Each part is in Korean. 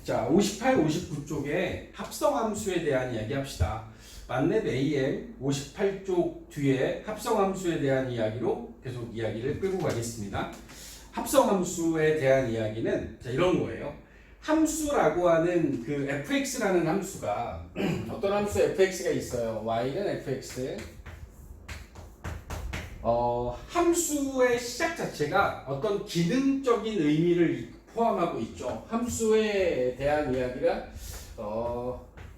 자, 58, 59 쪽에 합성함수에 대한 이야기 합시다. 만렙 AM 58쪽 뒤에 합성함수에 대한 이야기로 계속 이야기를 끌고 가겠습니다. 합성함수에 대한 이야기는 자, 이런 거예요. 함수라고 하는 그 fx라는 함수가 어떤 함수 fx가 있어요. y는 fx. 함수의 시작 자체가 어떤 기능적인 의미를 포함하고 있죠. 함수에 대한 이야기가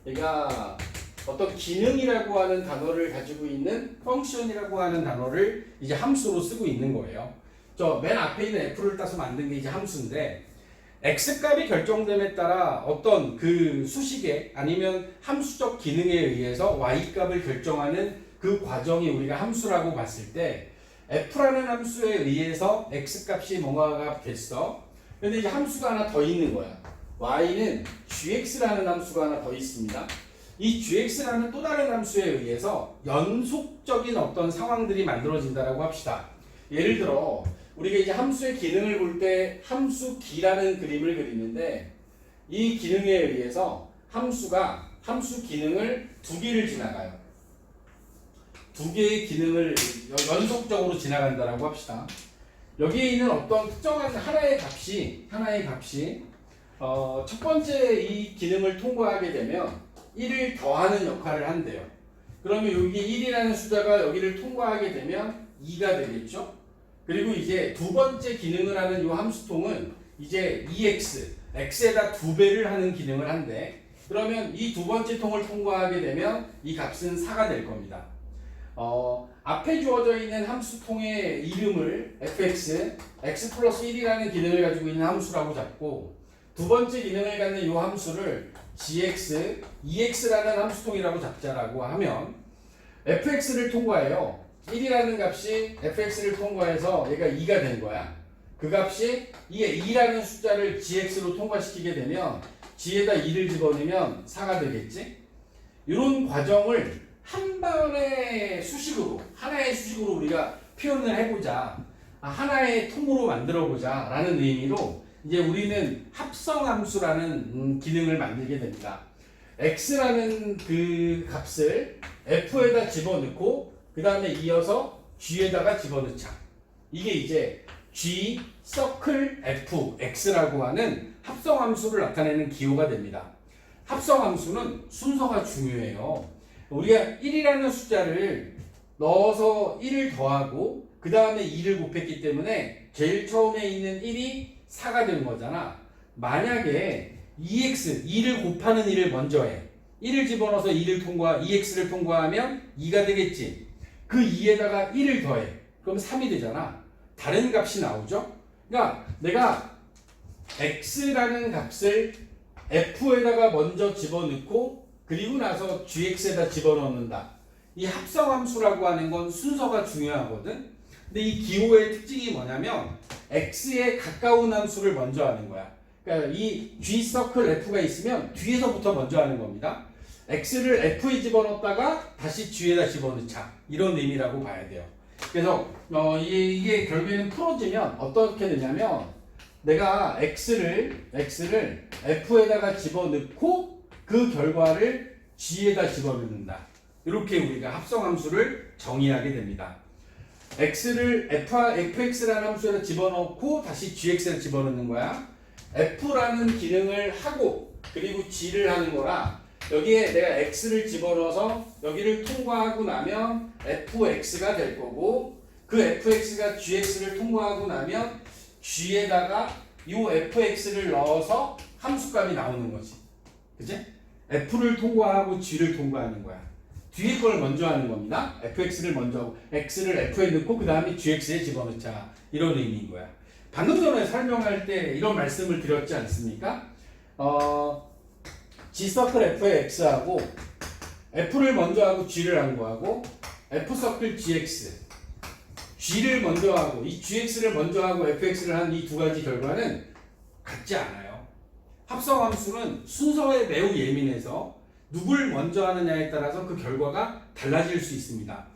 얘가 어떤 기능이라고 하는 단어를 가지고 있는 펑션이라고 하는 단어를 이제 함수로 쓰고 있는 거예요. 저 맨 앞에 있는 f를 따서 만든 게 이제 함수인데 x값이 결정됨에 따라 어떤 그 수식에 아니면 함수적 기능에 의해서 y값을 결정하는 그 과정이 우리가 함수라고 봤을 때 f라는 함수에 의해서 x값이 뭔가가 됐어. 근데 이제 함수가 하나 더 있는 거야. y는 gx라는 함수가 하나 더 있습니다. 이 gx라는 또 다른 함수에 의해서 연속적인 어떤 상황들이 만들어진다라고 합시다. 예를 들어 우리가 이제 함수의 기능을 볼 때 함수기라는 그림을 그리는데 이 기능에 의해서 함수가 함수 기능을 두 개를 지나가요. 두 개의 기능을 연속적으로 지나간다라고 합시다. 여기에 있는 어떤 특정한 하나의 값이 첫 번째 이 기능을 통과하게 되면 1을 더하는 역할을 한대요. 그러면 여기 1이라는 숫자가 여기를 통과하게 되면 2가 되겠죠? 그리고 이제 두 번째 기능을 하는 이 함수통은 이제 EX, X에다 2배를 하는 기능을 한대. 그러면 이 두 번째 통을 통과하게 되면 이 값은 4가 될 겁니다. 앞에 주어져 있는 함수통의 이름을 fx, x 플러스 1이라는 기능을 가지고 있는 함수라고 잡고 두 번째 기능을 갖는 이 함수를 gx, ex라는 함수통이라고 잡자라고 하면 fx를 통과해요. 1이라는 값이 fx를 통과해서 얘가 2가 된 거야. 그 값이 이게 2라는 숫자를 gx로 통과시키게 되면 g에다 2를 집어넣으면 4가 되겠지? 이런 과정을 한 번의 수식으로, 하나의 수식으로 우리가 표현을 해보자. 하나의 통으로 만들어보자. 라는 의미로 이제 우리는 합성함수라는 기능을 만들게 됩니다. x라는 그 값을 f에다 집어넣고 그 다음에 이어서 g에다가 집어넣자. 이게 이제 g 서클 f x라고 하는 합성함수를 나타내는 기호가 됩니다. 합성함수는 순서가 중요해요. 우리가 1이라는 숫자를 넣어서 1을 더하고 그 다음에 2를 곱했기 때문에 제일 처음에 있는 1이 4가 되는 거잖아. 만약에 2x, 2를 곱하는 1을 먼저 해. 1을 집어넣어서 2x를 통과하면 2가 되겠지. 그 2에다가 1을 더해. 그럼 3이 되잖아. 다른 값이 나오죠? 그러니까 내가 x라는 값을 f에다가 먼저 집어넣고 그리고 나서 gx에다 집어넣는다. 이 합성함수라고 하는 건 순서가 중요하거든. 근데 이 기호의 특징이 뭐냐면 x에 가까운 함수를 먼저 하는 거야. 그러니까 이 g 서클 f가 있으면 뒤에서부터 먼저 하는 겁니다. x를 f에 집어넣었다가 다시 g에다 집어넣자. 이런 의미라고 봐야 돼요. 그래서 이게 결국에는 풀어지면 어떻게 되냐면 내가 x를 f에다가 집어넣고 그 결과를 g에다 집어넣는다. 이렇게 우리가 합성함수를 정의하게 됩니다. x를 fx라는 함수에다 집어넣고 다시 gx에다 집어넣는 거야. f라는 기능을 하고 그리고 g를 하는 거라 여기에 내가 x를 집어넣어서 여기를 통과하고 나면 fx가 될 거고 그 fx가 gx를 통과하고 나면 g에다가 이 fx를 넣어서 함수값이 나오는 거지. 그치? f를 통과하고 g를 통과하는 거야. 뒤에 걸 먼저 하는 겁니다. fx를 먼저 하고 x를 f에 넣고 그 다음에 gx에 집어넣자. 이런 의미인 거야. 방금 전에 설명할 때 이런 말씀을 드렸지 않습니까? g 서클 f의 x하고 f를 먼저 하고 g를 한 거하고 f 서클 gx g를 먼저 하고 이 gx를 먼저 하고 fx를 한 이 두 가지 결과는 같지 않아요. 합성함수는 순서에 매우 예민해서 누굴 먼저 하느냐에 따라서 그 결과가 달라질 수 있습니다.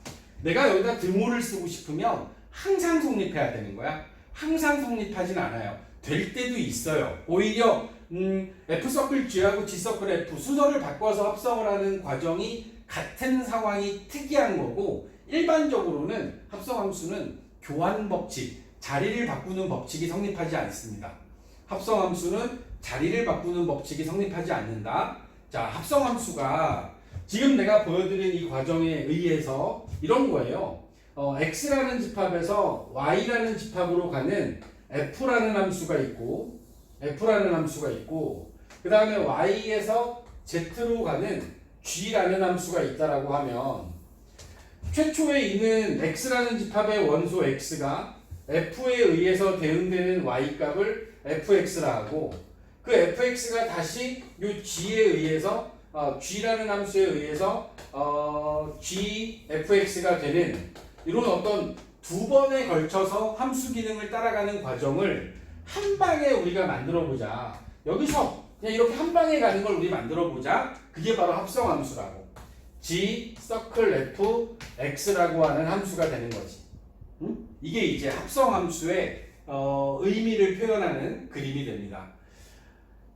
내가 여기다 드모를 쓰고 싶으면 항상 성립해야 되는 거야. 항상 성립하진 않아요. 될 때도 있어요. 오히려 F 서클 G하고 G 서클 F 순서를 바꿔서 합성을 하는 과정이 같은 상황이 특이한 거고, 일반적으로는 합성함수는 교환 법칙, 자리를 바꾸는 법칙이 성립하지 않습니다. 합성함수는 자리를 바꾸는 법칙이 성립하지 않는다. 자, 합성함수가 지금 내가 보여드린 이 과정에 의해서 이런 거예요. X라는 집합에서 Y라는 집합으로 가는 F라는 함수가 있고, 그 다음에 Y에서 Z로 가는 G라는 함수가 있다라고 하면, 최초에 있는 X라는 집합의 원소 X가 F에 의해서 대응되는 Y값을 fx라 하고, 그 fx가 다시 이 G에 의해서 G라는 함수에 의해서 G fx가 되는 이런 어떤 두 번에 걸쳐서 함수 기능을 따라가는 과정을 한 방에 우리가 만들어 보자. 여기서 그냥 이렇게 한 방에 가는 걸 우리 만들어 보자. 그게 바로 합성함수라고. G 서클 F X라고 하는 함수가 되는 거지. 이게 이제 합성함수의 의미를 표현하는 그림이 됩니다.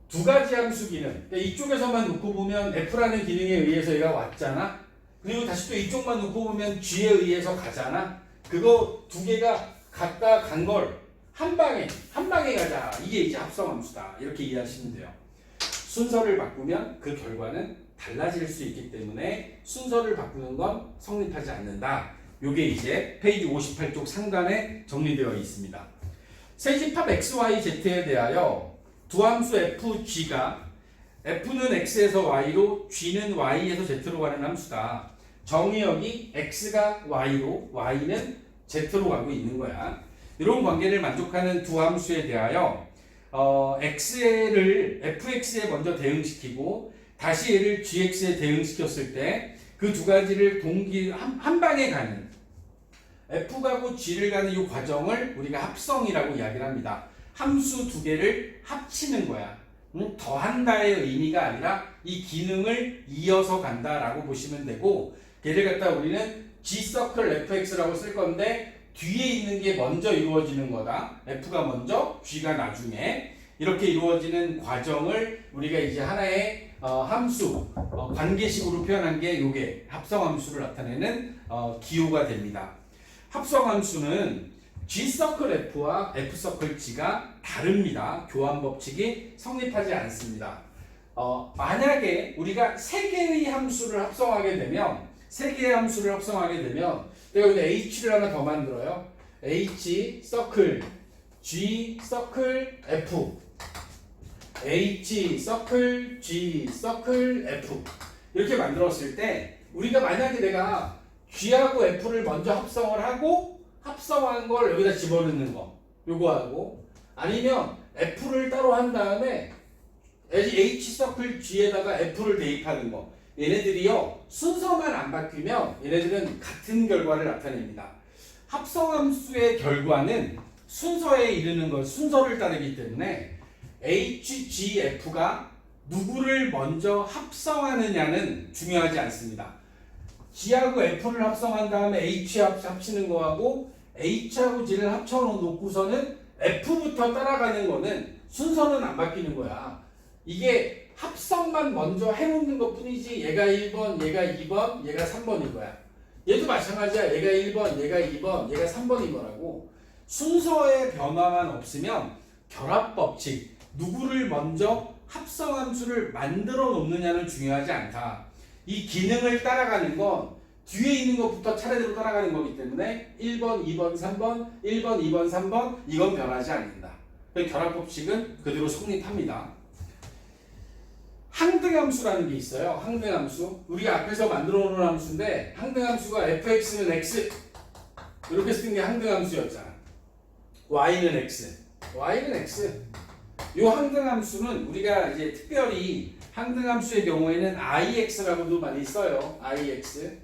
두 가지 함수 기능. 그러니까 이쪽에서만 놓고 보면 F라는 기능에 의해서 얘가 왔잖아. 그리고 다시 또 이쪽만 놓고 보면 G에 의해서 가잖아. 그거 두 개가 갔다 간 걸 한 방에 가자. 이게 이제 합성함수다. 이렇게 이해하시면 돼요. 순서를 바꾸면 그 결과는 달라질 수 있기 때문에 순서를 바꾸는 건 성립하지 않는다. 요게 이제 페이지 58쪽 상단에 정리되어 있습니다. 세 집합 x, y, z에 대하여 두 함수 f, g가 f는 x에서 y로 g는 y에서 z로 가는 함수다. 정의역이 x가 y로 y는 z로 가고 있는 거야. 이런 관계를 만족하는 두 함수에 대하여 x를 fx에 먼저 대응시키고 다시 얘를 gx에 대응시켰을 때 그 두 가지를 한 방에 가는 F 가고 G를 가는 이 과정을 우리가 합성이라고 이야기를 합니다. 함수 두 개를 합치는 거야. 더한다의 의미가 아니라 이 기능을 이어서 간다라고 보시면 되고, 걔를 갖다 우리는 G 서클 fx라고 쓸 건데 뒤에 있는 게 먼저 이루어지는 거다. F가 먼저, G가 나중에 이렇게 이루어지는 과정을 우리가 이제 하나의 함수, 관계식으로 표현한 게 요게 합성함수를 나타내는 기호가 됩니다. 합성함수는 G 서클 F와 F 서클 G가 다릅니다. 교환 법칙이 성립하지 않습니다. 만약에 우리가 세 개의 함수를 합성하게 되면 내가 여기 H를 하나 더 만들어요. H 서클 G 서클 F, H 서클 G 서클 F 이렇게 만들었을 때 우리가 만약에 내가 G하고 F를 먼저 합성을 하고 합성한 걸 여기다 집어넣는 거 요거하고, 아니면 F를 따로 한 다음에 H 서클 G에다가 F를 대입하는 거, 얘네들이요 순서만 안 바뀌면 얘네들은 같은 결과를 나타냅니다. 합성함수의 결과는 순서에 이르는 것, 순서를 따르기 때문에 HGF가 누구를 먼저 합성하느냐는 중요하지 않습니다. G하고 F를 합성한 다음에 H 합치는 거하고 H하고 G를 합쳐놓고서는 F부터 따라가는 거는 순서는 안 바뀌는 거야. 이게 합성만 먼저 해놓는 것 뿐이지 얘가 1번, 얘가 2번, 얘가 3번인 거야. 얘도 마찬가지야. 얘가 1번, 얘가 2번, 얘가 3번인 거라고. 순서의 변화만 없으면 결합법칙, 누구를 먼저 합성함수를 만들어 놓느냐는 중요하지 않다. 이 기능을 따라가는 건 뒤에 있는 것부터 차례대로 따라가는 거기 때문에 1번, 2번, 3번, 1번, 2번, 3번 이건 변하지 않는다. 결합법칙은 그대로 성립합니다. 항등함수라는 게 있어요. 항등함수. 우리가 앞에서 만들어 놓은 함수인데 항등함수가 fx는 x 이렇게 쓴 게 항등함수였잖아. y는 x. 이 항등함수는 우리가 이제 특별히 항등함수의 경우에는 ix라고도 많이 써요. ix.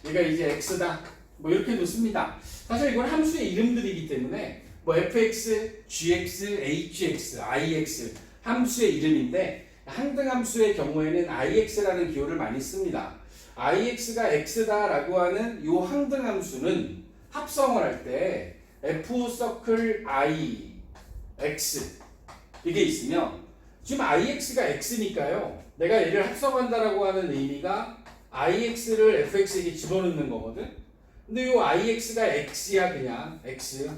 얘가 이제 x다. 뭐 이렇게도 씁니다. 사실 이건 함수의 이름들이기 때문에 뭐 fx, gx, hx, ix 함수의 이름인데 항등함수의 경우에는 ix라는 기호를 많이 씁니다. ix가 x다라고 하는 이 항등함수는 합성을 할 때 f 서클 i x 이게 있으면 지금 IX가 X니까요. 내가 얘를 합성한다라고 하는 의미가 IX를 FX에게 집어넣는 거거든. 근데 요 IX가 X야 그냥 X.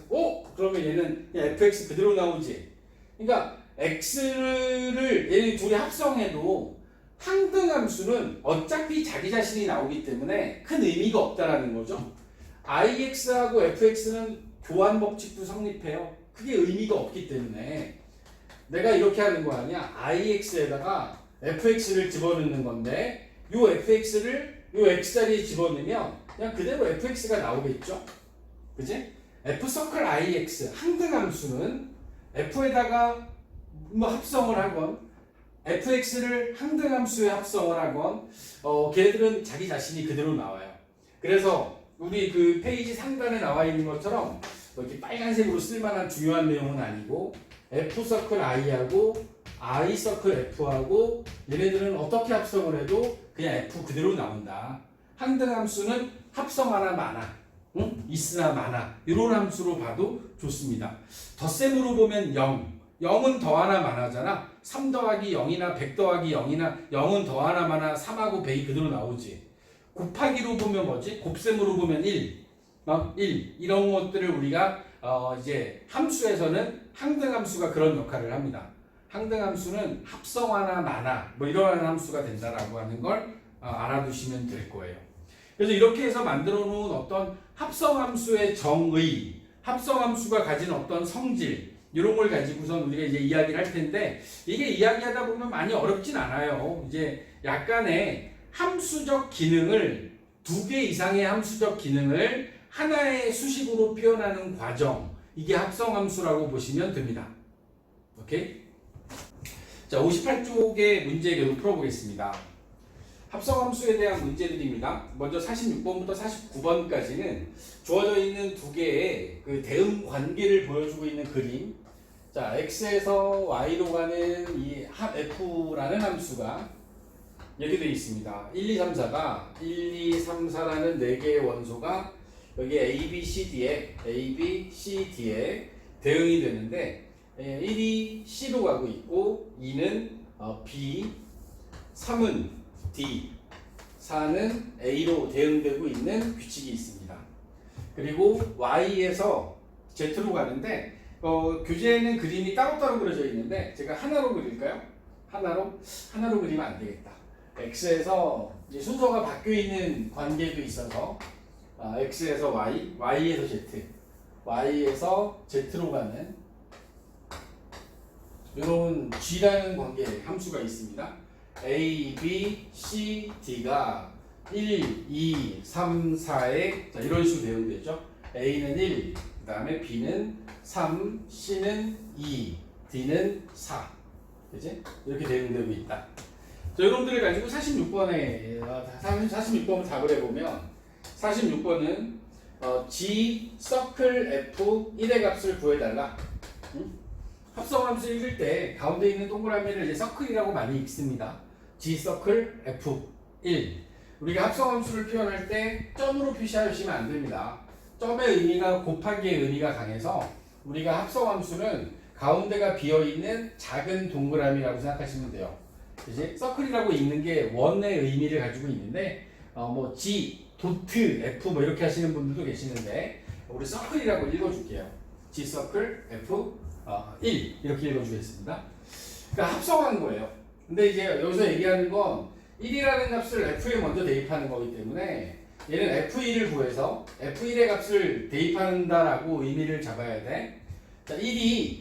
그러면 얘는 그냥 FX 그대로 나오지. 그러니까 X를 얘네 둘이 합성해도 항등함수는 어차피 자기 자신이 나오기 때문에 큰 의미가 없다라는 거죠. IX하고 FX는 교환 법칙도 성립해요. 그게 의미가 없기 때문에 내가 이렇게 하는 거 아니야. IX에다가 FX를 집어넣는 건데 요 FX를 요 X자리에 집어넣으면 그냥 그대로 FX가 나오겠죠. 그지? F 서클 IX 항등함수는 F에다가 뭐 합성을 하건 FX를 항등함수에 합성을 하건 걔들은 자기 자신이 그대로 나와요. 그래서 우리 그 페이지 상단에 나와 있는 것처럼 이렇게 빨간색으로 쓸만한 중요한 내용은 아니고 F 서클 I하고 I 서클 F하고 얘네들은 어떻게 합성을 해도 그냥 F 그대로 나온다. 항등함수는 합성 하나 많아. 응? 있으나 많아. 이런 함수로 봐도 좋습니다. 덧셈으로 보면 0. 0은 더하나 많아잖아. 3 더하기 0이나 100 더하기 0이나 0은 더하나 많아 3하고 100이 그대로 나오지. 곱하기로 보면 뭐지? 곱셈으로 보면 1. 1. 이런 것들을 우리가 이제 함수에서는 항등함수가 그런 역할을 합니다. 항등함수는 합성하나 많아 뭐 이러한 함수가 된다라고 하는 걸 알아두시면 될 거예요. 그래서 이렇게 해서 만들어 놓은 어떤 합성함수의 정의, 합성함수가 가진 어떤 성질 이런 걸 가지고선 우리가 이제 이야기를 할 텐데 이게 이야기하다 보면 많이 어렵진 않아요. 이제 약간의 함수적 기능을 2개 이상의 함수적 기능을 하나의 수식으로 표현하는 과정 이게 합성함수라고 보시면 됩니다. 오케이? 자, 58쪽의 문제 계속 풀어보겠습니다. 합성함수에 대한 문제들입니다. 먼저 46번부터 49번까지는 주어져 있는 2개의 그 대응 관계를 보여주고 있는 그림. 자, x에서 y로 가는 이 f라는 함수가 이렇게 되어 있습니다. 1, 2, 3, 4가 1, 2, 3, 4라는 4개의 원소가 여기 A, B, C, D에 대응이 되는데 1이 C로 가고 있고 2는 B, 3은 D, 4는 A로 대응되고 있는 규칙이 있습니다. 그리고 Y에서 Z로 가는데 교재에는 그림이 따로따로 그려져 있는데 제가 하나로 그릴까요? 하나로 그리면 안 되겠다. X에서 이제 순서가 바뀌어 있는 관계도 있어서 X에서 Y, Y에서 Z, Y에서 Z로 가는 이런 G라는 관계 함수가 있습니다. A, B, C, D가 1, 2, 3, 4에 자, 이런 식으로 대응되죠. A는 1, 그 다음에 B는 3, C는 2, D는 4. 그치? 이렇게 대응되고 있다. 자, 여러분들을 가지고 46번을 답을 해보면 46번은 G 서클 F 1의 값을 구해달라. 합성함수 읽을 때 가운데 있는 동그라미를 이제 서클이라고 많이 읽습니다. G 서클 F1. 우리가 합성함수를 표현할 때 점으로 표시하시면 안 됩니다. 점의 의미가 곱하기의 의미가 강해서 우리가 합성함수는 가운데가 비어있는 작은 동그라미라고 생각하시면 돼요. 이제 서클이라고 읽는 게 원의 의미를 가지고 있는데 뭐 G, 도트, F 뭐 이렇게 하시는 분들도 계시는데 우리 서클이라고 읽어줄게요. G 서클 F 1 이렇게 읽어주겠습니다. 그러니까 합성한 거예요. 근데 이제 여기서 얘기하는 건 1이라는 값을 F에 먼저 대입하는 거기 때문에 얘는 F1을 구해서 F1의 값을 대입한다라고 의미를 잡아야 돼. 자, 1이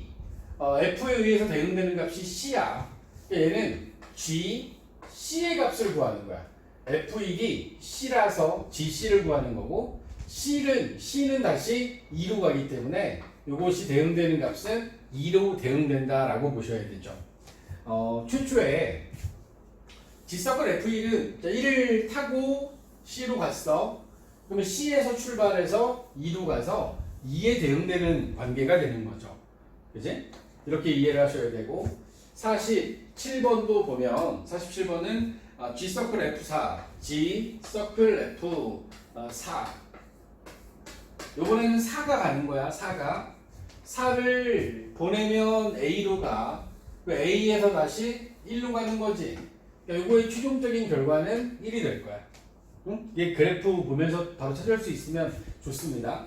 F에 의해서 대응되는 값이 C야. 그러니까 얘는 G, C의 값을 구하는 거야. F1이 C라서 GC를 구하는 거고 C는 다시 2로 가기 때문에 이것이 대응되는 값은 2로 대응된다라고 보셔야 되죠. 최초에 G서클 F1은 1을 타고 C로 갔어. 그러면 C에서 출발해서 2로 가서 2에 대응되는 관계가 되는 거죠. 그지? 이렇게 이해를 하셔야 되고 47번도 보면 47번은 G서클 F4, G서클 F4 요번에는 4가 가는 거야. 4를 보내면 A로 가. 그 A에서 다시 1로 가는 거지. 그러니까 이거의 최종적인 결과는 1이 될 거야. 응? 이게 그래프 보면서 바로 찾을 수 있으면 좋습니다.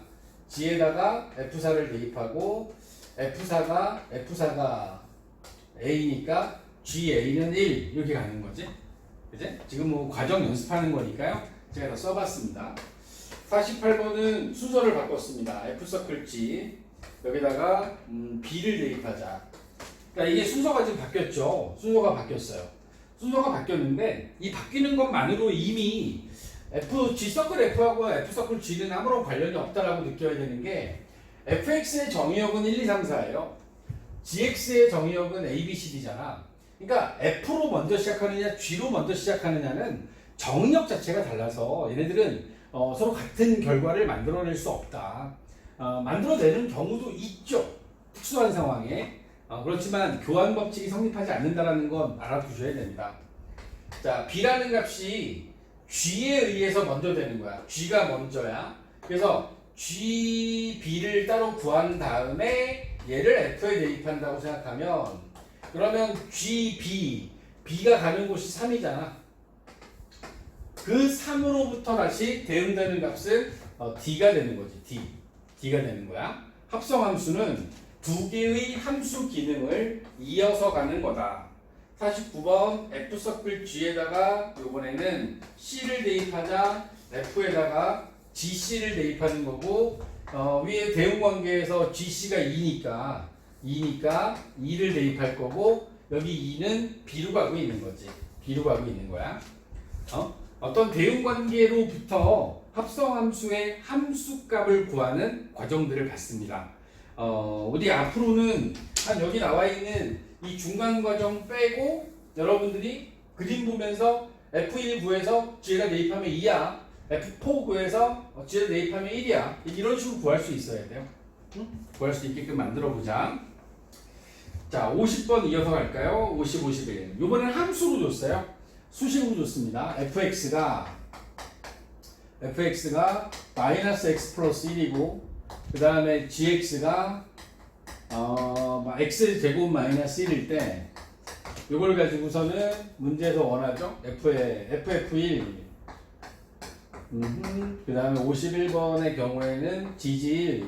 G에다가 F4를 대입하고 F4가 A니까 GA는 1 이렇게 가는 거지. 그지? 지금 뭐 과정 연습하는 거니까요. 제가 다 써봤습니다. 48번은 순서를 바꿨습니다. F서클 G 여기다가 B를 대입하자. 그러니까 이게 순서가 지금 바뀌었죠. 순서가 바뀌었어요. 순서가 바뀌었는데 이 바뀌는 것만으로 이미 G 서클 F하고 F 서클 G는 아무런 관련이 없다라고 느껴야 되는 게 fx의 정의역은 1, 2, 3, 4예요. gx의 정의역은 a, b, c, d잖아. 그러니까 f로 먼저 시작하느냐 g로 먼저 시작하느냐는 정의역 자체가 달라서 얘네들은 서로 같은 결과를 만들어낼 수 없다. 만들어내는 경우도 있죠. 특수한 상황에. 그렇지만 교환 법칙이 성립하지 않는다는 건 알아두셔야 됩니다. 자, b라는 값이 g에 의해서 먼저 되는 거야. g가 먼저야. 그래서 g, b를 따로 구한 다음에 얘를 f에 대입한다고 생각하면 그러면 g, b가 가는 곳이 3이잖아. 그 3으로부터 다시 대응되는 값은 d가 되는 거지. d가 되는 거야. 합성함수는 두 개의 함수 기능을 이어서 가는 거다. 49번 F서클 G에다가 이번에는 C를 대입하자 F에다가 GC를 대입하는 거고 위에 대응관계에서 GC가 2니까 2를 대입할 거고 여기 2는 B로 가고 있는 거지. B로 가고 있는 거야. 어떤 대응관계로부터 합성함수의 함수값을 구하는 과정들을 봤습니다. 우리 앞으로는 한 여기 나와 있는 이 중간 과정 빼고 여러분들이 그림 보면서 F1 구해서 G에다 대입하면 2야. F4 구해서 G에다 대입하면 1이야. 이런 식으로 구할 수 있어야 돼요. 응? 구할 수 있게끔 만들어 보자. 자, 50번 이어서 갈까요? 50, 51. 이번에는 함수로 줬어요. 수식으로 줬습니다. fx가 마이너스 x 플러스 1이고 그 다음에 gx가 x 제곱 마이너스 1일 때 이걸 가지고서는 문제에서 원하죠. ff1 그 다음에 51번의 경우에는 gg1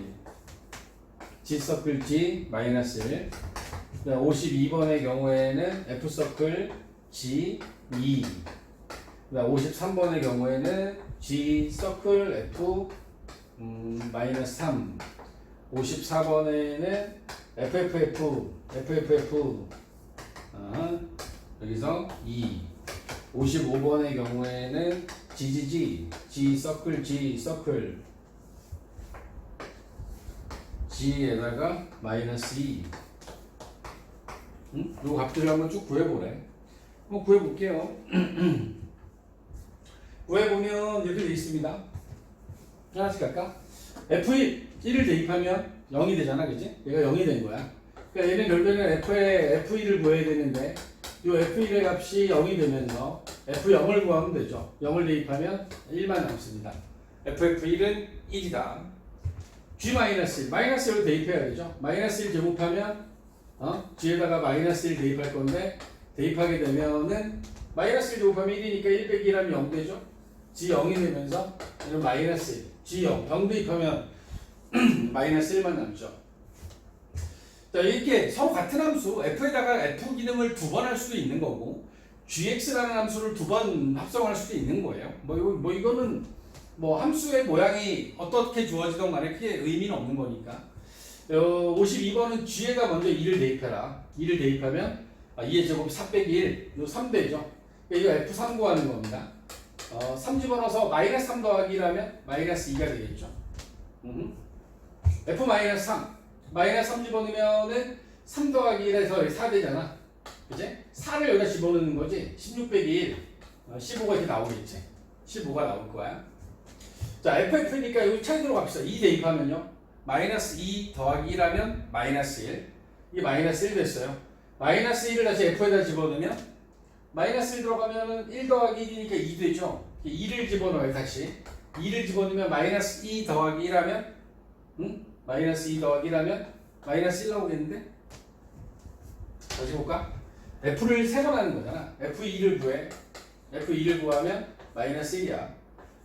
g서클 g 마이너스 1 그 다음에 52번의 경우에는 f서클 g 2 그 다음에 53번의 경우에는 g서클 f 마이너스 3 54번에는 FFF 여기서 2 55번의 경우에는 GGG G 서클 G에다가 마이너스 2 요 값들을 한번 쭉 구해보래. 한번 구해볼게요. 구해보면 이렇게 되어 있습니다. 하나씩 갈까? F1 1을 대입하면 0이 되잖아, 그치? 얘가 0이 된 거야. 그러니까 얘는 결국에는 F1을 구해야 되는데 이 F1의 값이 0이 되면서 F0을 구하면 되죠. 0을 대입하면 1만 남습니다. FF1은 1이다. G-1, 마이너스 1을 대입해야 되죠. 마이너스 1 제곱하면 G에다가 마이너스 1 대입할 건데 대입하게 되면은 마이너스 1 제곱하면 1이니까 1 빼기 1하면 0 되죠. G 0이 되면서 얘는 마이너스 1, G 0 대입하면 마이너스 1만 남죠. 자, 이렇게 서로 같은 함수 F에다가 F 기능을 두 번 할 수도 있는 거고 GX라는 함수를 두 번 합성할 수도 있는 거예요. 이거는 함수의 모양이 어떻게 주어지든 간에 크게 의미는 없는 거니까. 52번은 G에다 먼저 2를 대입해라. 2를 대입하면 2의 제곱이 4 빼기 1, 이거 3되죠. 이거 F3 구하는 겁니다. 3 집어넣어서 마이너스 3 더하기 1하면 마이너스 2가 되겠죠. F 마이너스 3 마이너스 3 집어넣으면은 3 더하기 1에서 4 되잖아. 그치? 4를 여기다 집어넣는 거지. 16 빼기 1 15가 이렇게 나오겠지. 15가 나올 거야. 자, FF니까 여기 차이로 갑시다. 2 대입하면요 마이너스 2 더하기 1하면 마이너스 1. 이게 마이너스 1 됐어요. 마이너스 1을 다시 F에다 집어넣으면 마이너스 1 들어가면 1 더하기 1이니까 2 되죠. 2를 집어넣어요. 다시 2를 집어넣으면 마이너스 2 더하기 1 하면 마이너스 2 더하기 1 하면 마이너스 1 나오겠는데 다시 볼까? F를 3번 하는 거잖아. F2를 구해. F2를 구하면 마이너스 1이야.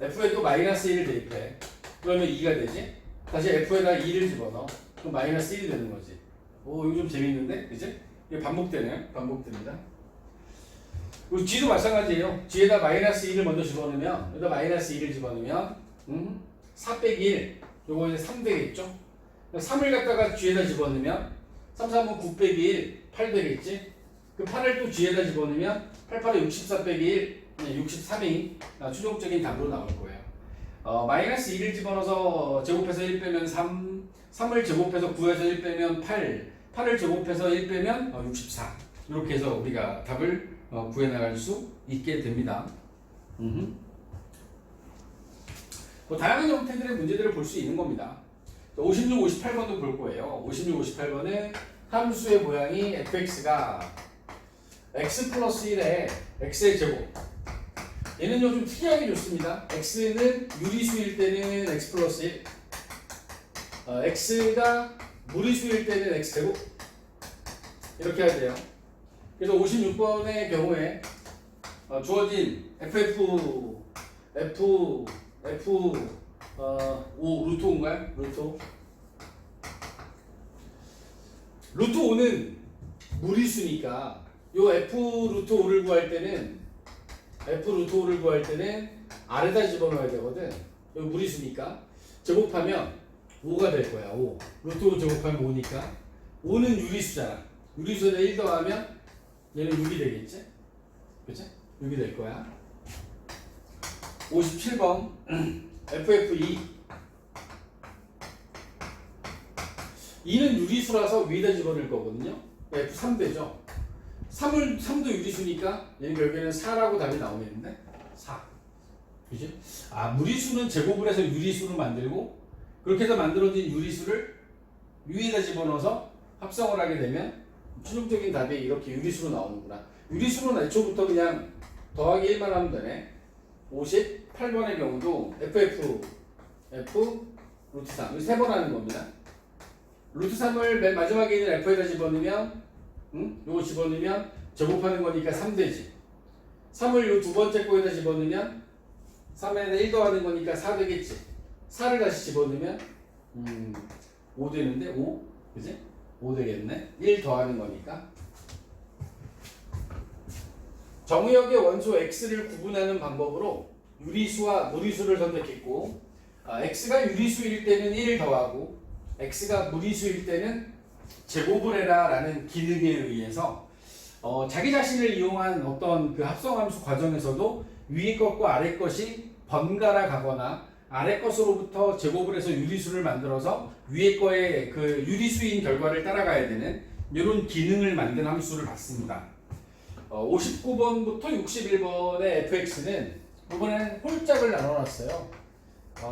F에 또 마이너스 1을 대입해. 그러면 2가 되지? 다시 F에다 2를 집어넣어. 그럼 마이너스 1이 되는 거지. 오, 이거 좀 재밌는데? 그치? 이게 반복되네요. 반복됩니다. 그리고 G도 마찬가지예요. G에다 마이너스 2를 먼저 집어넣으면, 여기다 마이너스 2를 집어넣으면, 4 빼기 1. 요거 이제 3 되겠죠? 3을 갖다가 G에다 집어넣으면, 3, 3은 9 빼기 1, 8 되겠지? 그 8을 또 G에다 집어넣으면, 8, 8에 64 빼기 1, 63이 최종적인 답으로 나올 거예요. 마이너스 2를 집어넣어서 제곱해서 1 빼면 3, 3을 제곱해서 9에서 1 빼면 8, 8을 제곱해서 1 빼면 64. 이렇게 해서 우리가 답을 구해나갈 수 있게 됩니다. 뭐 다양한 형태들의 문제들을 볼 수 있는 겁니다. 56, 58번도 볼 거예요. 56, 58번은 함수의 모양이 fx가 x 플러스 1에 x의 제곱. 얘는 좀 특이하게 좋습니다. x는 유리수일 때는 x 플러스 1, x가 무리수일 때는 x 제곱. 이렇게 해야 돼요. 그래서 56번의 경우에 주어진 FF 5 루트 5인가요? 루트 5는 무리수니까 요 F 루트 5를 구할 때는 아래다 집어넣어야 되거든. 여기 무리수니까 제곱하면 5가 될 거야. 5 루트 5 제곱하면 5니까 5는 유리수잖아. 유리수에다 1 더하면 얘는 6이 되겠지? 그치? 6이 될 거야. 57번 FF2 2는 유리수라서 위에다 집어넣을 거거든요. F3 되죠? 3도 유리수니까 얘는 결국에는 4라고 답이 나오겠는데? 4. 그치? 무리수는 제곱을 해서 유리수를 만들고 그렇게 해서 만들어진 유리수를 위에다 집어넣어서 합성을 하게 되면 최종적인 답이 이렇게 유리수로 나오는구나. 유리수는 애초부터 그냥 더하기 1만 하면 되네. 58번의 경우도 F 루트 3 이거 3번 하는 겁니다. 루트 3을 맨 마지막에 있는 F에다 집어넣으면 요거 집어넣으면 제곱하는 거니까 3 되지. 3을 요 두 번째 거에다 집어넣으면 3에다 1 더하는 거니까 4 되겠지. 4를 다시 집어넣으면 5 되는데 5? 그지? 5 되겠네. 1 더하는 거니까. 정의역의 원소 x를 구분하는 방법으로 유리수와 무리수를 선택했고 x가 유리수일 때는 1을 더하고 x가 무리수일 때는 제곱을 해라 라는 기능에 의해서 자기 자신을 이용한 어떤 그 합성함수 과정에서도 위의 것과 아래 것이 번갈아 가거나 아래 것으로부터 제곱을 해서 유리수를 만들어서 위의 거의 그 유리수인 결과를 따라가야 되는 이런 기능을 만든 함수를 봤습니다. 59번부터 61번의 fx는 이번에는 홀짝을 나눠놨어요.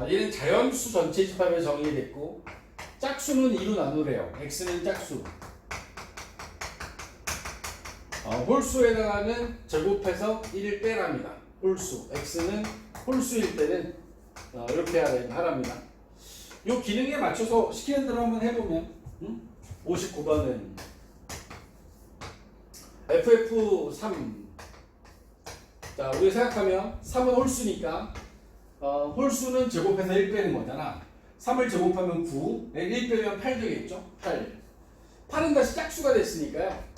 얘는 자연수 전체 집합에 정의됐고 짝수는 2로 나누래요. x는 짝수. 홀수에 해당하는 제곱해서 1을 빼랍니다. 홀수. x는 홀수일 때는 이렇게 하랍니다. 이 기능에 맞춰서 시키는 대로 한번 해보면 59번은 FF3 자 우리 생각하면 3은 홀수니까 홀수는 제곱해서 1 빼는 거잖아. 3을 제곱하면 9 1 빼면 8 되겠죠? 8은 다시 짝수가 됐으니까요.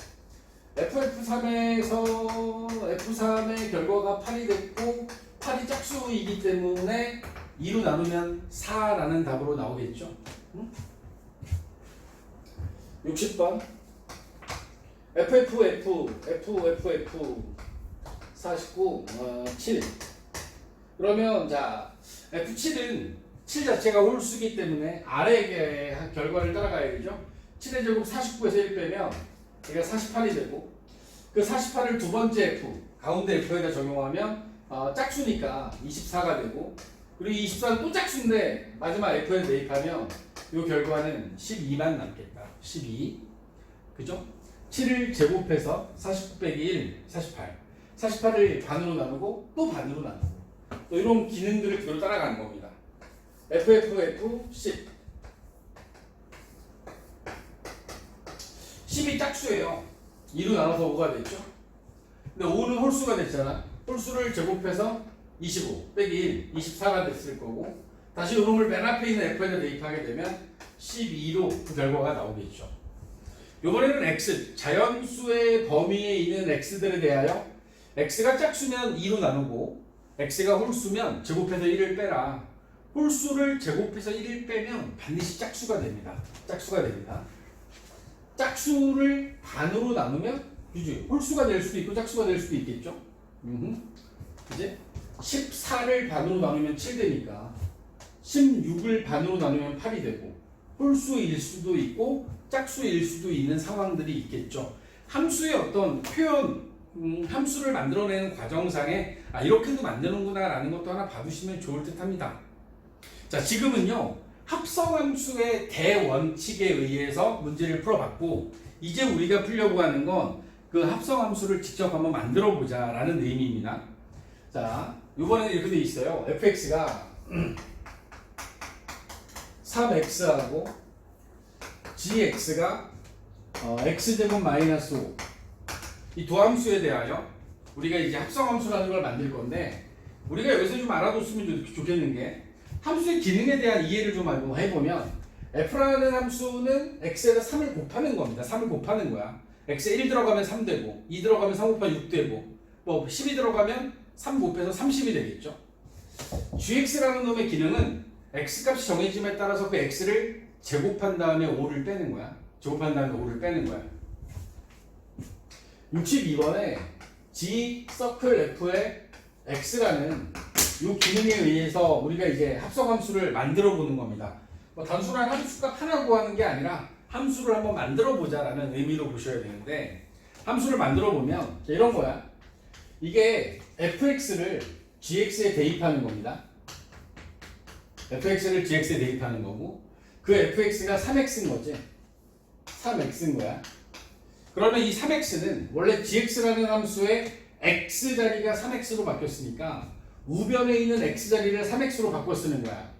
FF3에서 F3의 결과가 8이 됐고 8이 짝수이기 때문에 2로 나누면 4라는 답으로 나오겠죠. 60번 FF 49 7 그러면 자 F7은 7 자체가 홀수기 때문에 아래의 결과를 따라가야 되죠. 7의 제곱 49에서 1 빼면 얘가 48이 되고 그 48을 두 번째 F 가운데 F에다 적용하면 짝수니까 24가 되고 그리고 24는 또 짝수인데 마지막 F에 대입하면 이 결과는 12만 남겠다. 12 그죠? 7을 제곱해서 49 빼기 1 48 48을 반으로 나누고 또 반으로 나누고 또 이런 기능들을 그대로 따라가는 겁니다. FF 10 10이 짝수예요. 2로 나눠서 5가 됐죠? 근데 5는 홀수가 됐잖아. 홀수를 제곱해서 25 빼기 1, 24가 됐을 거고 다시 요놈을 맨 앞에 있는 f에다 대입하게 되면 12로 그 결과가 나오겠죠. 요번에는 x, 자연수의 범위에 있는 x들에 대하여 x가 짝수면 2로 나누고 x가 홀수면 제곱해서 1을 빼라. 홀수를 제곱해서 1을 빼면 반드시 짝수가 됩니다. 짝수가 됩니다. 짝수를 반으로 나누면 그지? 홀수가 될 수도 있고 짝수가 될 수도 있겠죠. 이제 14를 반으로 나누면 7 되니까 16을 반으로 나누면 8이 되고 홀수일 수도 있고 짝수일 수도 있는 상황들이 있겠죠. 함수의 어떤 표현, 함수를 만들어내는 과정상에 이렇게도 만드는구나 라는 것도 하나 봐두시면 좋을 듯 합니다. 자, 지금은요 합성함수의 대원칙에 의해서 문제를 풀어봤고 이제 우리가 풀려고 하는 건 그 합성함수를 직접 한번 만들어 보자 라는 의미입니다. 자, 이번에는 이렇게 돼 있어요. fx가 3x하고 gx가 x제곱 마이너스 5 이 두 함수에 대하여 우리가 이제 합성함수라는 걸 만들 건데 우리가 여기서 좀 알아뒀으면 좋겠는 게 함수의 기능에 대한 이해를 좀 해보면 f라는 함수는 x에다 3을 곱하는 겁니다. 3을 곱하는 거야. x에 1 들어가면 3 되고 2 들어가면 3 곱하면 6 되고 뭐 10이 들어가면 3 곱해서 30이 되겠죠. gx라는 놈의 기능은 x값이 정해짐에 따라서 그 x를 제곱한 다음에 5를 빼는 거야. 제곱한 다음에 5를 빼는 거야. 62번에 g 서클 f의 x라는 이 기능에 의해서 우리가 이제 합성함수를 만들어 보는 겁니다. 뭐 단순한 함수값 하나 구하는 게 아니라 함수를 한번 만들어 보자라는 의미로 보셔야 되는데 함수를 만들어 보면 이런 거야. 이게 fx를 gx에 대입하는 겁니다. fx를 gx에 대입하는 거고 그 fx가 3x인 거지. 3x인 거야. 그러면 이 3x는 원래 gx라는 함수의 x 자리가 3x로 바뀌었으니까 우변에 있는 x 자리를 3x로 바꿔 쓰는 거야.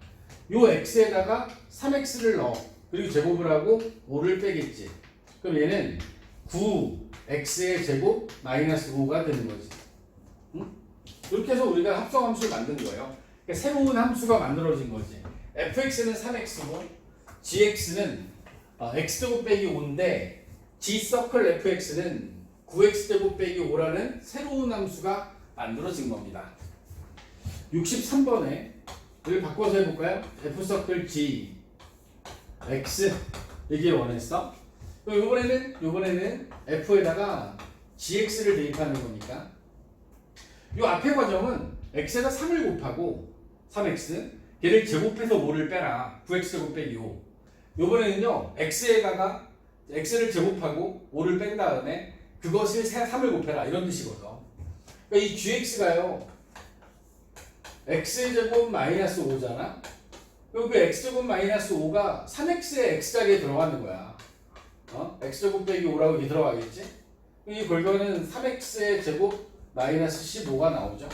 요 x에다가 3x를 넣어. 그리고 제곱을 하고 5를 빼겠지. 그럼 얘는 9x의 제곱 마이너스 5가 되는 거지. 응? 이렇게 해서 우리가 합성함수를 만든 거예요. 그러니까 새로운 함수가 만들어진 거지. fx는 3x고 gx는 x제곱 빼기 5인데 g서클 fx는 9x제곱 빼기 5라는 새로운 함수가 만들어진 겁니다. 63번에 이걸 바꿔서 해볼까요? f서클 g x 이게 원했어. 요번에는 f에다가 gx를 대입하는 거니까 요 앞에 과정은 x에다 3을 곱하고 3x 걔를 제곱해서 5를 빼라. 9x제곱 빼기 5. 요번에는요 x에다가 x를 제곱하고 5를 뺀 다음에 그것을 3을 곱해라 이런 뜻이거든. 그러니까 이 gx가요 x제곱 마이너스 5잖아. 그럼 그 x제곱 마이너스 5가 3x의 x자리에 들어가는 거야. x제곱 빼기 5라고 이렇게 들어가겠지? 이 결과는 3x의 제곱 마이너스 15가 나오죠.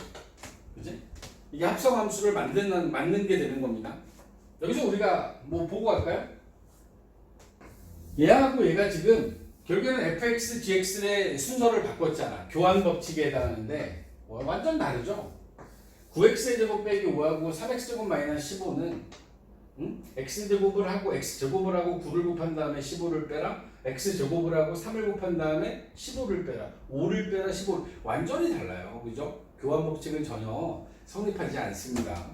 그지? 이게 합성함수를 만든 게 되는 겁니다. 여기서 우리가 뭐 보고 갈까요? 얘하고 얘가 지금 결국에는 fx, gx의 순서를 바꿨잖아. 교환 법칙에 해당하는데 완전 다르죠? 9x의 제곱 빼기 5하고 3x제곱 마이너스 15는 x제곱을 하고 x제곱을 하고 9를 곱한 다음에 15를 빼라. x제곱을 하고 3을 곱한 다음에 15를 빼라. 5를 빼라 15를 완전히 달라요. 그죠? 교환 법칙은 전혀 성립하지 않습니다.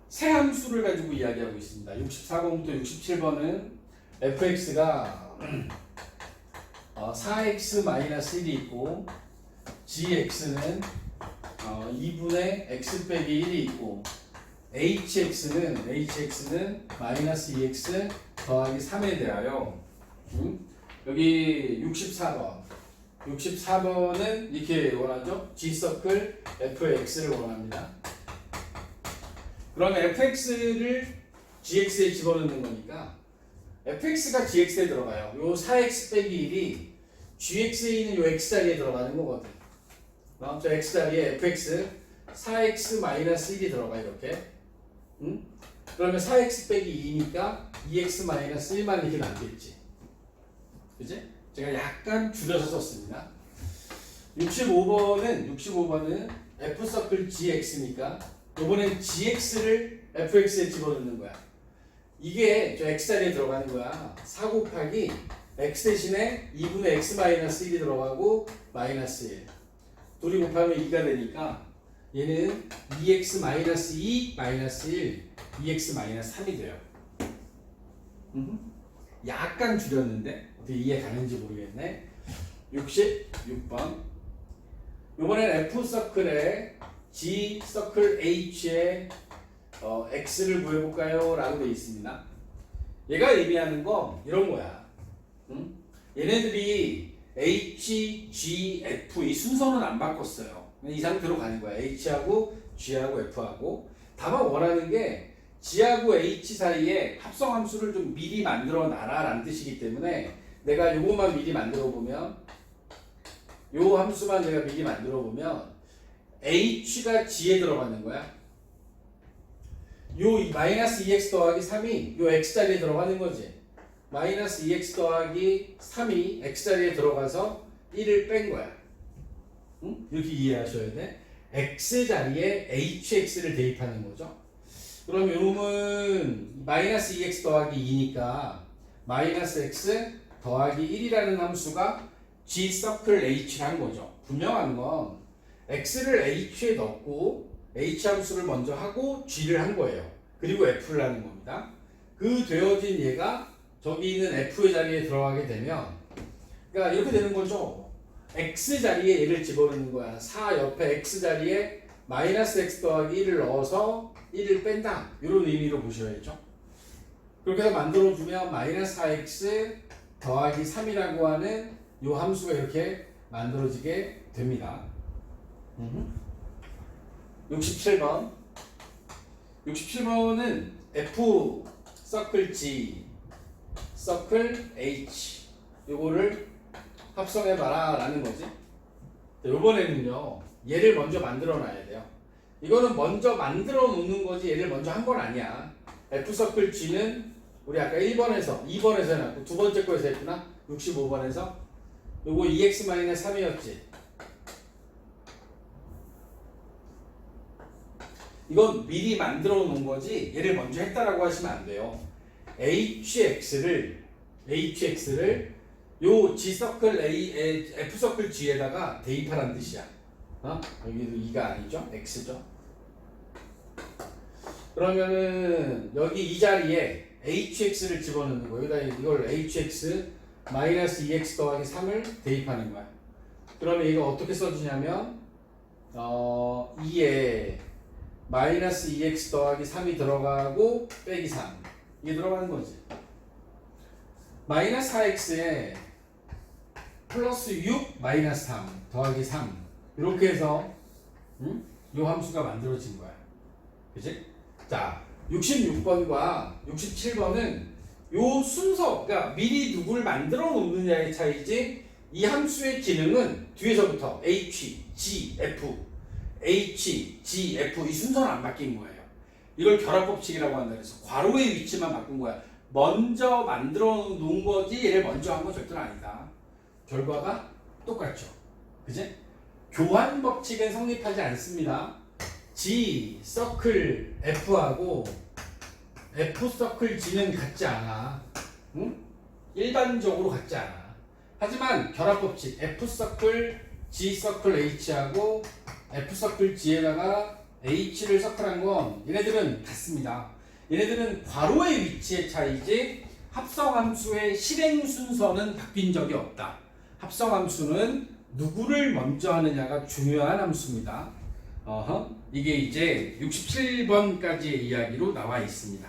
새 함수를 가지고 이야기하고 있습니다. 64번부터 67번은 fx가 4x-1이 있고 gx는 2분의 x 빼기 1이 있고 hx는 마이너스 2x 더하기 3에 대하여 여기 64번은 이렇게 원하죠. g서클 fx를 원합니다. 그러면 fx를 gx에 집어넣는 거니까 fx가 gx에 들어가요. 요 4x 빼기 1이 gx에 있는 요 x자리에 들어가는 거거든. 저 x자리에 fx 4x 마이너스 1이 들어가 이렇게. 그러면 4x 빼기 2니까 2x 마이너스 1만 이렇게 남겠지. 그지? 제가 약간 줄여서 썼습니다. 65번은 f 서클 gx니까 이번엔 gx를 fx에 집어넣는 거야. 이게 저 x 자리에 들어가는 거야. 4 곱하기 x 대신에 2분의 x 마이너스 1이 들어가고 마이너스 1. 둘이 곱하면 2가 되니까 얘는 2x 마이너스 2 마이너스 1, 2x 마이너스 3이 돼요. 약간 줄였는데 어떻게 이해 가는지 모르겠네. 66번. 이번엔 f 서클에 g 서클 h에 x를 구해볼까요? 라고 되어 있습니다. 얘가 의미하는 거 이런 거야. 얘네들이 h, g, f 이 순서는 안 바꿨어요. 이 상태로 가는 거야. h하고 g하고 f하고. 다만 원하는 게 g하고 h 사이에 합성함수를 좀 미리 만들어 놔라 라는 뜻이기 때문에 내가 요것만 미리 만들어 보면 요 함수만 내가 미리 만들어 보면 h가 g에 들어가는 거야. 요 마이너스 2x 더하기 3이 요 x자리에 들어가는 거지. 마이너스 2x 더하기 3이 x자리에 들어가서 1을 뺀 거야. 응? 이렇게 이해하셔야 돼. x자리에 hx를 대입하는 거죠. 그럼 요놈은 마이너스 2x 더하기 2니까 마이너스 x 더하기 1이라는 함수가 g 서클 h란 거죠. 분명한 건 x를 h에 넣고 h 함수를 먼저 하고 g를 한 거예요. 그리고 f를 하는 겁니다. 그 되어진 얘가 저기 있는 f의 자리에 들어가게 되면 그러니까 이렇게 되는 거죠. x 자리에 얘를 집어넣는 거야. 4 옆에 x 자리에 마이너스 x 더하기 1을 넣어서 1을 뺀다. 이런 의미로 보셔야죠. 그렇게 해서 만들어주면 마이너스 4x 더하기 3이라고 하는 이 함수가 이렇게 만들어지게 됩니다. 67번. 67번은 f 서클 g 서클 h 요거를 합성해봐라 라는 거지. 요번에는요 얘를 먼저 만들어 놔야 돼요. 이거는 먼저 만들어 놓는 거지 얘를 먼저 한 건 아니야. f 서클 g는 우리 아까 1번에서 2번에서 해놨고 두 번째 거에서 했구나. 65번에서 요거 2x-3이었지. 이건 미리 만들어 놓은 거지 얘를 먼저 했다라고 하시면 안 돼요. hx를 요 g 서클 f 서클 g에다가 대입하라는 뜻이야. 여기도 2가 아니죠? x죠. 그러면은 여기 이 자리에 hx를 집어넣는 거예요. 여기다 이걸 hx 마이너스 2x 더하기 3을 대입하는 거야. 그러면 이거 어떻게 써주냐면 2에 마이너스 2x 더하기 3이 들어가고 빼기 3 이게 들어가는 거지. 마이너스 4x에 플러스 6 마이너스 3 더하기 3 이렇게 해서 요 함수가 만들어진 거야. 그치? 자 66번과 67번은 요 순서 그러니까 미리 누구를 만들어 놓느냐의 차이지 이 함수의 기능은 뒤에서부터 h, g, f h, g, f 이 순서는 안 바뀐 거예요. 이걸 결합법칙이라고 한다. 그래서 괄호의 위치만 바꾼 거야. 먼저 만들어 놓은 거지 얘를 먼저 한 건 절대로 아니다. 결과가 똑같죠. 그지? 교환 법칙은 성립하지 않습니다. g 서클 f하고 f 서클 g는 같지 않아. 응? 일반적으로 같지 않아. 하지만 결합 법칙 f 서클 g 서클 h하고 f 서클 g에다가 h를 서클한 건 얘네들은 같습니다. 얘네들은 괄호의 위치의 차이지 합성함수의 실행 순서는 바뀐 적이 없다. 합성함수는 누구를 먼저 하느냐가 중요한 함수입니다. 이게 이제 67번까지의 이야기로 나와 있습니다.